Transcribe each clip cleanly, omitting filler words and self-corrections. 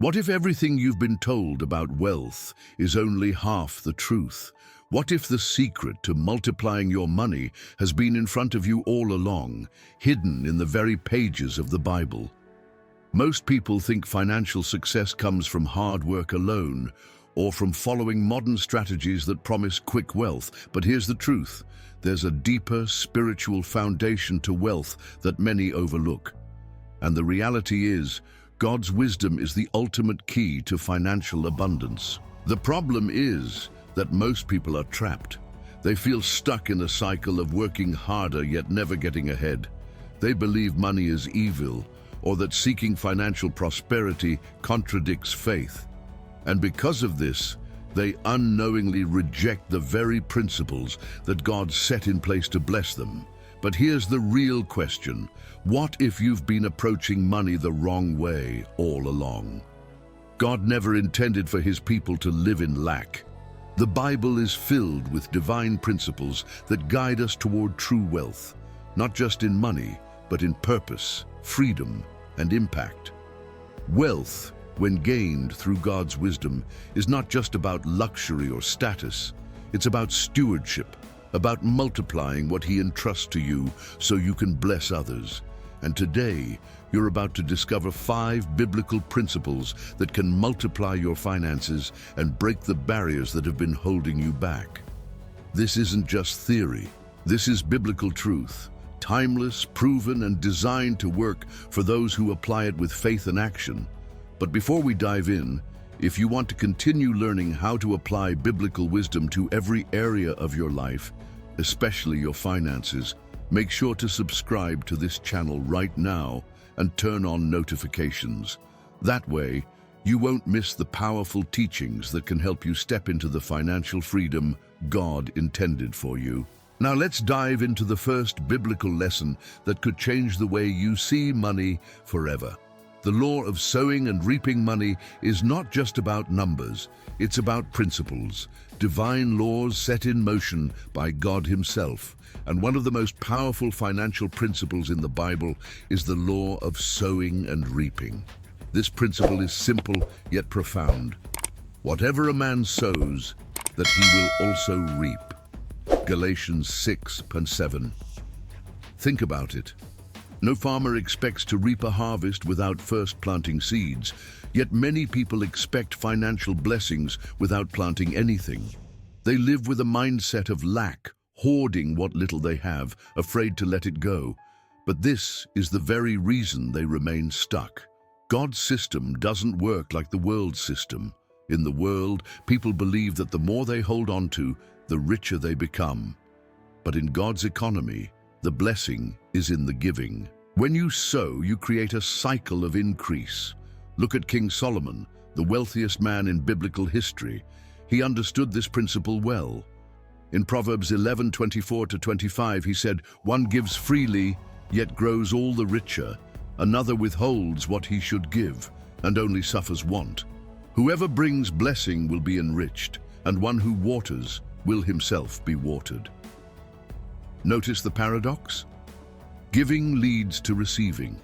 What if everything you've been told about wealth is only half the truth? What if the secret to multiplying your money has been in front of you all along, hidden in the very pages of the Bible? Most people think financial success comes from hard work alone, or from following modern strategies that promise quick wealth. But here's the truth. There's a deeper spiritual foundation to wealth that many overlook. And the reality is, God's wisdom is the ultimate key to financial abundance. The problem is that most people are trapped. They feel stuck in a cycle of working harder yet never getting ahead. They believe money is evil, or that seeking financial prosperity contradicts faith. And because of this, they unknowingly reject the very principles that God set in place to bless them. But here's the real question. What if you've been approaching money the wrong way all along? God never intended for his people to live in lack. The Bible is filled with divine principles that guide us toward true wealth, not just in money, but in purpose, freedom, and impact. Wealth, when gained through God's wisdom, is not just about luxury or status. It's about stewardship, about multiplying what he entrusts to you so you can bless others. And today, you're about to discover 5 biblical principles that can multiply your finances and break the barriers that have been holding you back. This isn't just theory. This is biblical truth, timeless, proven, and designed to work for those who apply it with faith and action. But before we dive in, if you want to continue learning how to apply biblical wisdom to every area of your life, especially your finances, make sure to subscribe to this channel right now and turn on notifications. That way, you won't miss the powerful teachings that can help you step into the financial freedom God intended for you. Now let's dive into the first biblical lesson that could change the way you see money forever. The law of sowing and reaping money is not just about numbers, it's about principles, divine laws set in motion by God himself. And one of the most powerful financial principles in the Bible is the law of sowing and reaping. This principle is simple yet profound. Whatever a man sows, that he will also reap. Galatians 6:7. Think about it. No farmer expects to reap a harvest without first planting seeds, yet many people expect financial blessings without planting anything. They live with a mindset of lack, hoarding what little they have, afraid to let it go. But this is the very reason they remain stuck. God's system doesn't work like the world's system. In the world, people believe that the more they hold on to, the richer they become. But in God's economy, the blessing is in the giving. When you sow, you create a cycle of increase. Look at King Solomon, the wealthiest man in biblical history. He understood this principle well. In Proverbs 11:24-25, he said, "One gives freely, yet grows all the richer. Another withholds what he should give, and only suffers want. Whoever brings blessing will be enriched, and one who waters will himself be watered." Notice the paradox? Giving leads to receiving.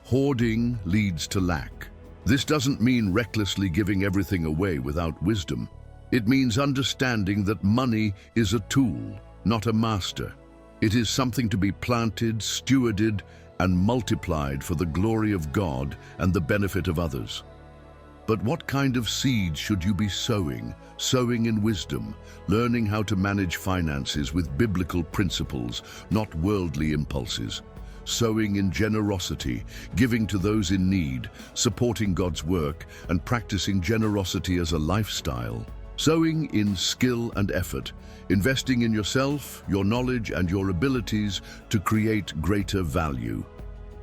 Hoarding leads to lack. This doesn't mean recklessly giving everything away without wisdom. It means understanding that money is a tool, not a master. It is something to be planted, stewarded, and multiplied for the glory of God and the benefit of others. But what kind of seeds should you be sowing? Sowing in wisdom, learning how to manage finances with biblical principles, not worldly impulses. Sowing in generosity, giving to those in need, supporting God's work, and practicing generosity as a lifestyle. Sowing in skill and effort, investing in yourself, your knowledge, and your abilities to create greater value.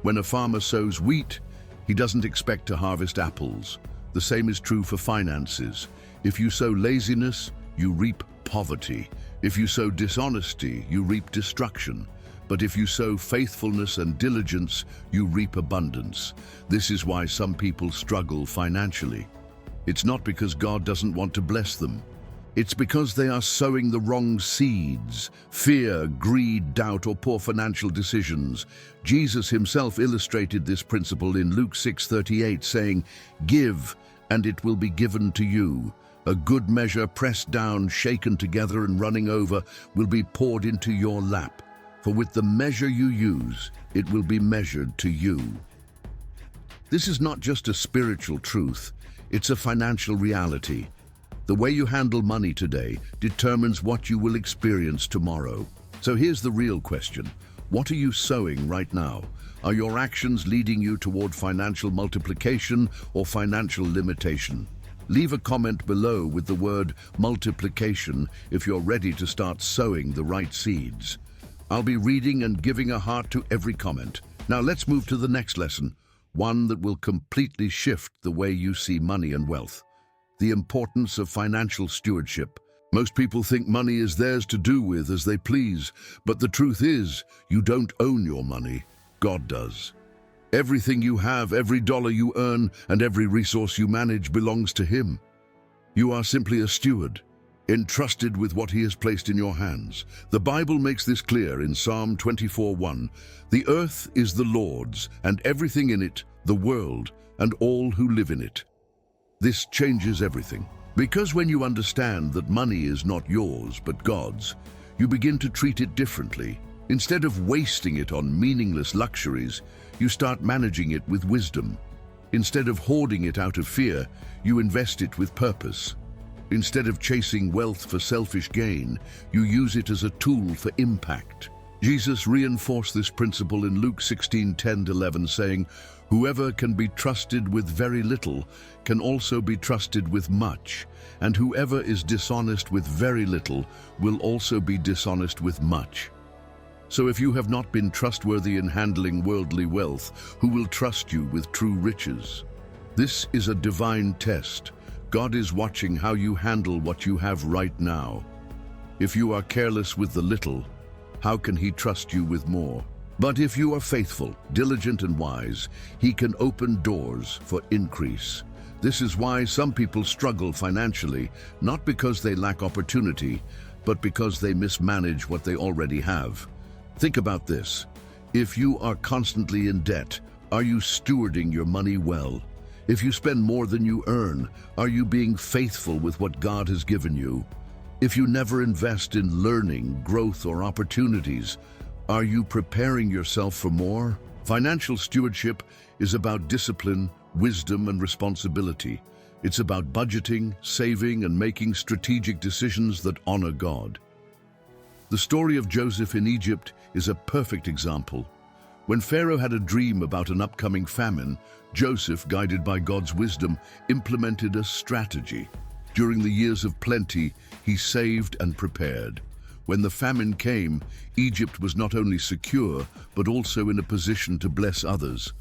When a farmer sows wheat, he doesn't expect to harvest apples. The same is true for finances. If you sow laziness, you reap poverty. If you sow dishonesty, you reap destruction. But if you sow faithfulness and diligence, you reap abundance. This is why some people struggle financially. It's not because God doesn't want to bless them. It's because they are sowing the wrong seeds: fear, greed, doubt, or poor financial decisions. Jesus himself illustrated this principle in Luke 6:38, saying, "Give, and it will be given to you. A good measure, pressed down, shaken together, and running over, will be poured into your lap. For with the measure you use, it will be measured to you. This is not just a spiritual truth, it's a financial reality. The way you handle money today determines what you will experience tomorrow. So here's the real question. What are you sowing right now? Are your actions leading you toward financial multiplication or financial limitation? Leave a comment below with the word multiplication if you're ready to start sowing the right seeds. I'll be reading and giving a heart to every comment. Now let's move to the next lesson, one that will completely shift the way you see money and wealth. The importance of financial stewardship. Most people think money is theirs to do with as they please, but the truth is, you don't own your money. God does. Everything you have, every dollar you earn, and every resource you manage belongs to Him. You are simply a steward, entrusted with what He has placed in your hands. The Bible makes this clear in Psalm 24:1. The earth is the Lord's, and everything in it, the world, and all who live in it. This changes everything. Because when you understand that money is not yours but God's, you begin to treat it differently. Instead of wasting it on meaningless luxuries, you start managing it with wisdom. Instead of hoarding it out of fear, you invest it with purpose. Instead of chasing wealth for selfish gain, you use it as a tool for impact. Jesus reinforced this principle in Luke 16:10-11, saying, "Whoever can be trusted with very little can also be trusted with much, and whoever is dishonest with very little will also be dishonest with much." So if you have not been trustworthy in handling worldly wealth, who will trust you with true riches? This is a divine test. God is watching how you handle what you have right now. If you are careless with the little, how can He trust you with more? But if you are faithful, diligent, and wise, He can open doors for increase. This is why some people struggle financially, not because they lack opportunity, but because they mismanage what they already have. Think about this. If you are constantly in debt, are you stewarding your money well? If you spend more than you earn, are you being faithful with what God has given you? If you never invest in learning, growth, or opportunities, are you preparing yourself for more? Financial stewardship is about discipline, wisdom, and responsibility. It's about budgeting, saving, and making strategic decisions that honor God. The story of Joseph in Egypt is a perfect example. When Pharaoh had a dream about an upcoming famine, Joseph, guided by God's wisdom, implemented a strategy. During the years of plenty, he saved and prepared. When the famine came, Egypt was not only secure, but also in a position to bless others.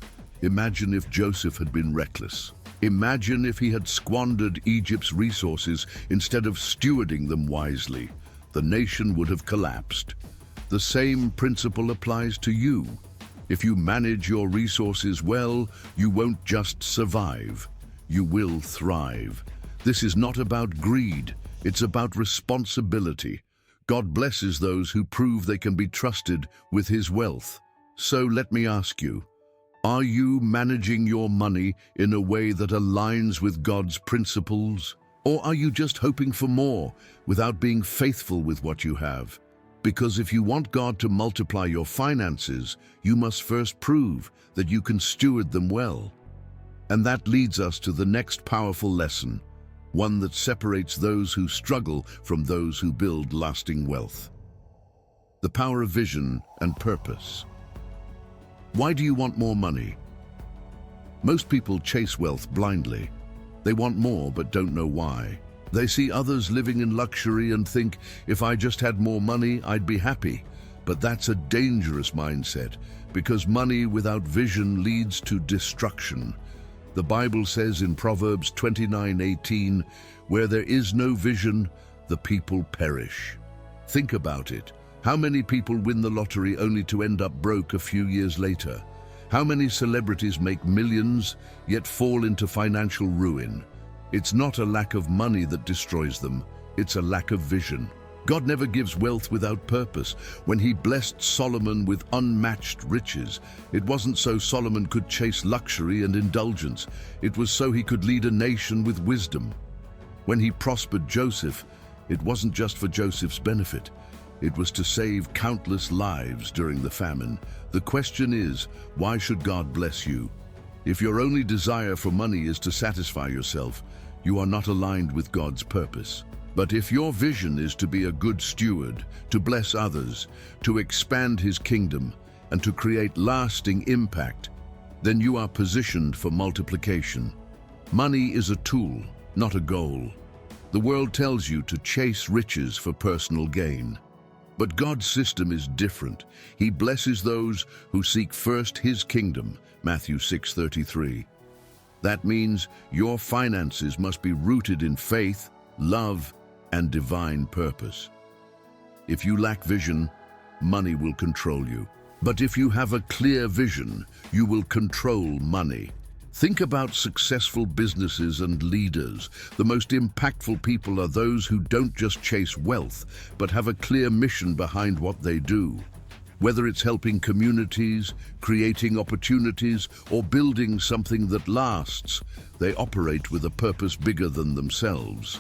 Imagine if Joseph had been reckless. Imagine if he had squandered Egypt's resources instead of stewarding them wisely. The nation would have collapsed. The same principle applies to you. If you manage your resources well, you won't just survive, you will thrive. This is not about greed, it's about responsibility. God blesses those who prove they can be trusted with His wealth. So let me ask you, are you managing your money in a way that aligns with God's principles? Or are you just hoping for more without being faithful with what you have? Because if you want God to multiply your finances, you must first prove that you can steward them well. And that leads us to the next powerful lesson, one that separates those who struggle from those who build lasting wealth. The power of vision and purpose. Why do you want more money? Most people chase wealth blindly. They want more but don't know why. They see others living in luxury and think, if I just had more money, I'd be happy. But that's a dangerous mindset, because money without vision leads to destruction. The Bible says in Proverbs 29:18, where there is no vision, the people perish. Think about it. How many people win the lottery only to end up broke a few years later? How many celebrities make millions, yet fall into financial ruin? It's not a lack of money that destroys them, it's a lack of vision. God never gives wealth without purpose. When he blessed Solomon with unmatched riches, it wasn't so Solomon could chase luxury and indulgence. It was so he could lead a nation with wisdom. When he prospered Joseph, it wasn't just for Joseph's benefit. It was to save countless lives during the famine. The question is, why should God bless you? If your only desire for money is to satisfy yourself, you are not aligned with God's purpose. But if your vision is to be a good steward, to bless others, to expand his kingdom, and to create lasting impact, then you are positioned for multiplication. Money is a tool, not a goal. The world tells you to chase riches for personal gain. But God's system is different. He blesses those who seek first his kingdom, Matthew 6:33. That means your finances must be rooted in faith, love, and divine purpose. If you lack vision, money will control you. But if you have a clear vision, you will control money. Think about successful businesses and leaders. The most impactful people are those who don't just chase wealth, but have a clear mission behind what they do. Whether it's helping communities, creating opportunities, or building something that lasts, they operate with a purpose bigger than themselves.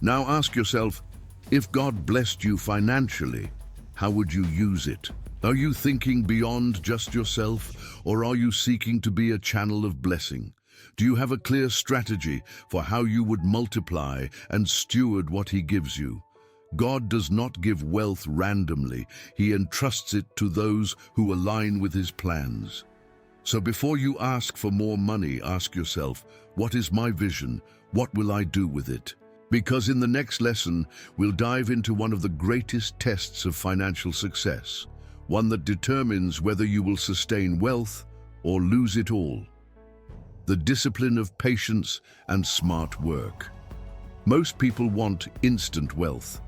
Now ask yourself, if God blessed you financially, how would you use it? Are you thinking beyond just yourself, or are you seeking to be a channel of blessing? Do you have a clear strategy for how you would multiply and steward what he gives you? God does not give wealth randomly. He entrusts it to those who align with his plans. So before you ask for more money, ask yourself, what is my vision? What will I do with it? Because in the next lesson, we'll dive into one of the greatest tests of financial success, one that determines whether you will sustain wealth or lose it all. The discipline of patience and smart work. Most people want instant wealth.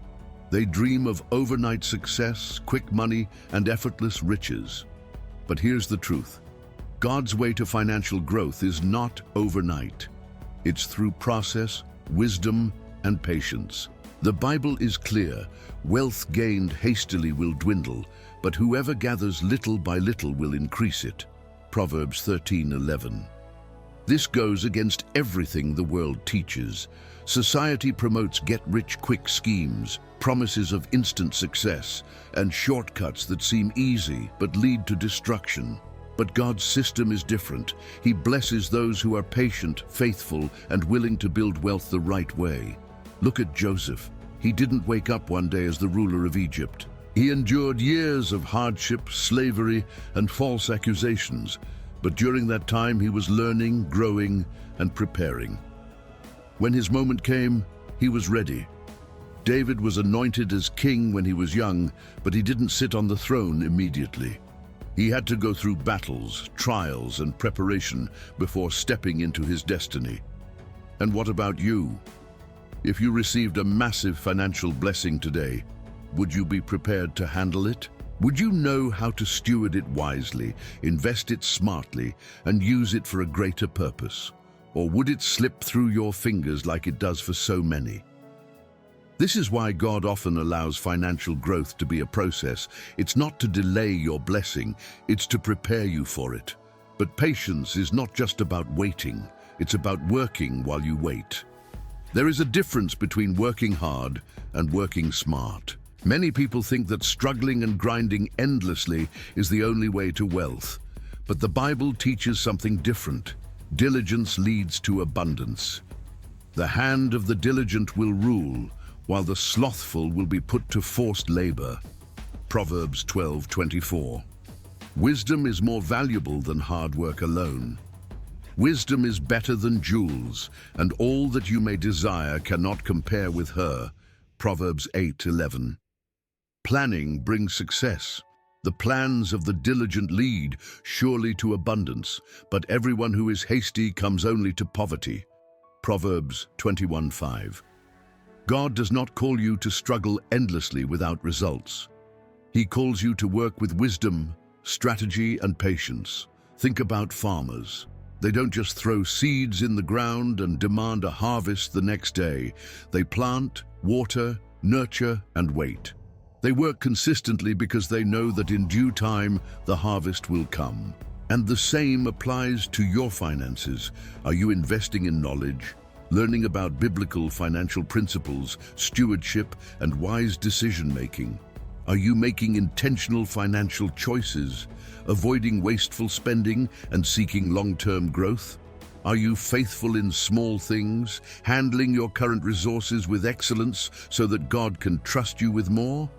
They dream of overnight success, quick money, and effortless riches. But here's the truth. God's way to financial growth is not overnight. It's through process, wisdom, and patience. The Bible is clear. Wealth gained hastily will dwindle, but whoever gathers little by little will increase it. Proverbs 13:11. This goes against everything the world teaches. Society promotes get-rich-quick schemes, promises of instant success, and shortcuts that seem easy but lead to destruction. But God's system is different. He blesses those who are patient, faithful, and willing to build wealth the right way. Look at Joseph. He didn't wake up one day as the ruler of Egypt. He endured years of hardship, slavery, and false accusations. But during that time, he was learning, growing, and preparing. When his moment came, he was ready. David was anointed as king when he was young, but he didn't sit on the throne immediately. He had to go through battles, trials, and preparation before stepping into his destiny. And what about you? If you received a massive financial blessing today, would you be prepared to handle it? Would you know how to steward it wisely, invest it smartly, and use it for a greater purpose? Or would it slip through your fingers like it does for so many? This is why God often allows financial growth to be a process. It's not to delay your blessing, it's to prepare you for it. But patience is not just about waiting, it's about working while you wait. There is a difference between working hard and working smart. Many people think that struggling and grinding endlessly is the only way to wealth. But the Bible teaches something different. Diligence leads to abundance. The hand of the diligent will rule, while the slothful will be put to forced labor. Proverbs 12:24. Wisdom is more valuable than hard work alone. Wisdom is better than jewels, and all that you may desire cannot compare with her. Proverbs 8:11. Planning brings success. The plans of the diligent lead surely to abundance, but everyone who is hasty comes only to poverty. Proverbs 21:5. God does not call you to struggle endlessly without results. He calls you to work with wisdom, strategy, and patience. Think about farmers. They don't just throw seeds in the ground and demand a harvest the next day. They plant, water, nurture, and wait. They work consistently because they know that in due time, the harvest will come. And the same applies to your finances. Are you investing in knowledge, learning about biblical financial principles, stewardship, and wise decision-making? Are you making intentional financial choices, avoiding wasteful spending and seeking long-term growth? Are you faithful in small things, handling your current resources with excellence so that God can trust you with more?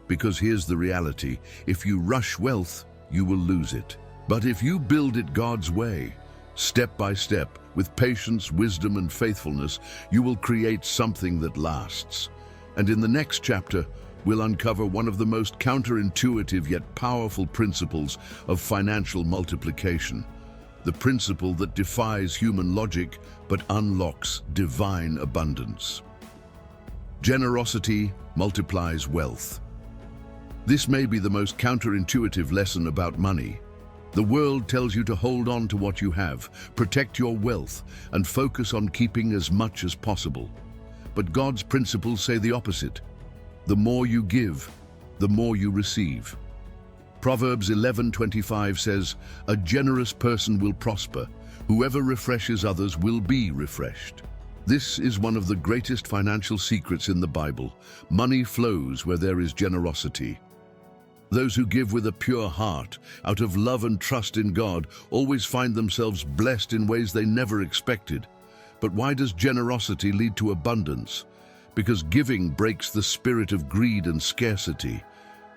Because here's the reality: if you rush wealth, you will lose it. But if you build it God's way, step by step, with patience, wisdom, and faithfulness, you will create something that lasts. And in the next chapter, we'll uncover one of the most counterintuitive yet powerful principles of financial multiplication. The principle that defies human logic but unlocks divine abundance. Generosity multiplies wealth. This may be the most counterintuitive lesson about money. The world tells you to hold on to what you have, protect your wealth, and focus on keeping as much as possible. But God's principles say the opposite. The more you give, the more you receive. Proverbs 11:25 says, "A generous person will prosper. Whoever refreshes others will be refreshed." This is one of the greatest financial secrets in the Bible. Money flows where there is generosity. Those who give with a pure heart, out of love and trust in God, always find themselves blessed in ways they never expected. But why does generosity lead to abundance? Because giving breaks the spirit of greed and scarcity.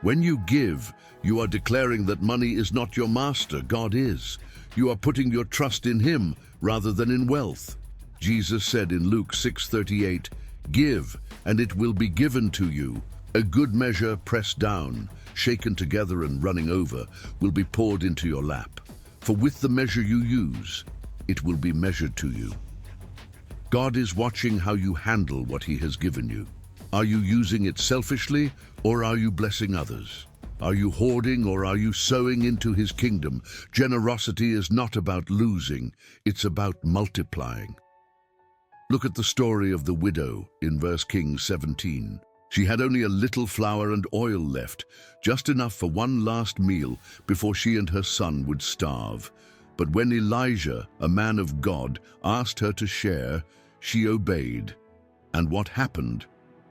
When you give, you are declaring that money is not your master, God is. You are putting your trust in Him rather than in wealth. Jesus said in Luke 6:38, "Give, and it will be given to you. A good measure, pressed down, shaken together and running over, will be poured into your lap. For with the measure you use, it will be measured to you." God is watching how you handle what He has given you. Are you using it selfishly, or are you blessing others? Are you hoarding, or are you sowing into His kingdom? Generosity is not about losing, it's about multiplying. Look at the story of the widow in 1 Kings 17. She had only a little flour and oil left, just enough for one last meal before she and her son would starve. But when Elijah, a man of God, asked her to share, she obeyed. And what happened?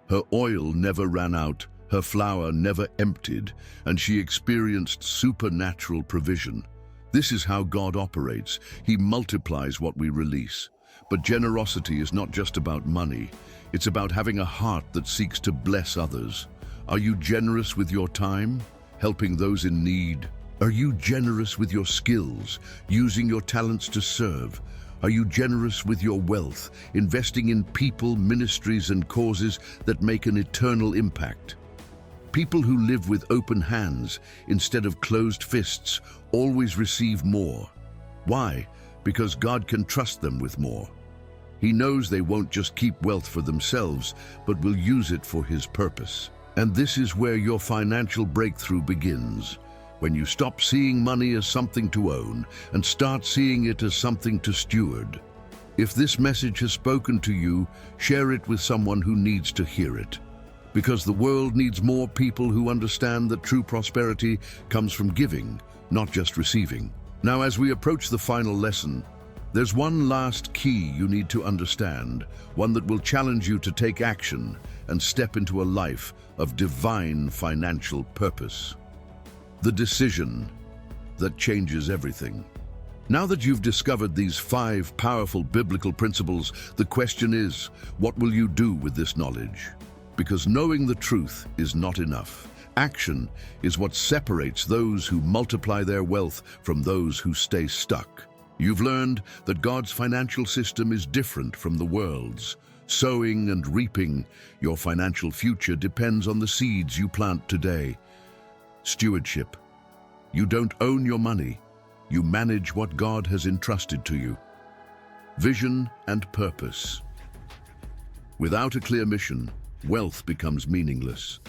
Her oil never ran out, her flour never emptied, and she experienced supernatural provision. This is how God operates. He multiplies what we release. But generosity is not just about money. It's about having a heart that seeks to bless others. Are you generous with your time, helping those in need? Are you generous with your skills, using your talents to serve? Are you generous with your wealth, investing in people, ministries, and causes that make an eternal impact? People who live with open hands instead of closed fists always receive more. Why? Because God can trust them with more. He knows they won't just keep wealth for themselves, but will use it for His purpose. And this is where your financial breakthrough begins. When you stop seeing money as something to own and start seeing it as something to steward. If this message has spoken to you, share it with someone who needs to hear it. Because the world needs more people who understand that true prosperity comes from giving, not just receiving. Now, as we approach the final lesson, there's one last key you need to understand, one that will challenge you to take action and step into a life of divine financial purpose. The decision that changes everything. Now that you've discovered these 5 powerful biblical principles, the question is, what will you do with this knowledge? Because knowing the truth is not enough. Action is what separates those who multiply their wealth from those who stay stuck. You've learned that God's financial system is different from the world's. Sowing and reaping, your financial future depends on the seeds you plant today. Stewardship. You don't own your money. You manage what God has entrusted to you. Vision and purpose. Without a clear mission, wealth becomes meaningless.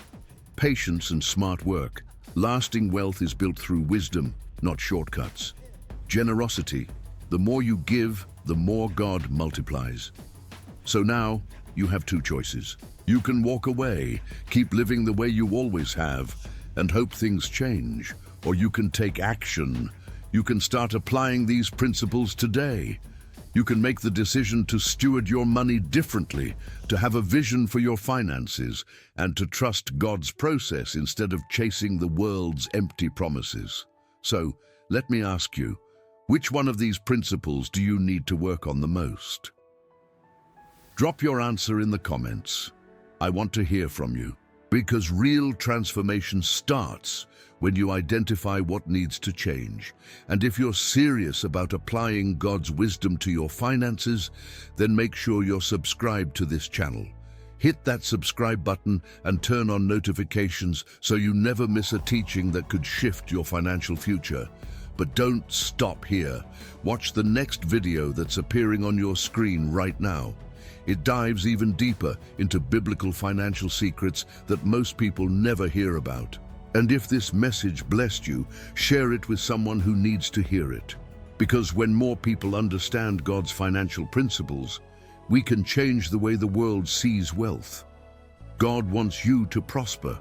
Patience and smart work. Lasting wealth is built through wisdom, not shortcuts. Generosity. The more you give, the more God multiplies. So now, you have 2 choices. You can walk away, keep living the way you always have, and hope things change. Or you can take action. You can start applying these principles today. You can make the decision to steward your money differently, to have a vision for your finances, and to trust God's process instead of chasing the world's empty promises. So, let me ask you, which one of these principles do you need to work on the most? Drop your answer in the comments. I want to hear from you, because real transformation starts when you identify what needs to change. And if you're serious about applying God's wisdom to your finances, then make sure you're subscribed to this channel. Hit that subscribe button and turn on notifications so you never miss a teaching that could shift your financial future. But don't stop here. Watch the next video that's appearing on your screen right now. It dives even deeper into biblical financial secrets that most people never hear about. And if this message blessed you, share it with someone who needs to hear it. Because when more people understand God's financial principles, we can change the way the world sees wealth. God wants you to prosper,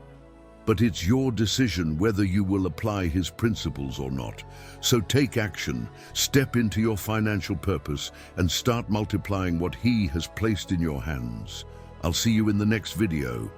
but it's your decision whether you will apply His principles or not. So take action, step into your financial purpose, and start multiplying what He has placed in your hands. I'll see you in the next video.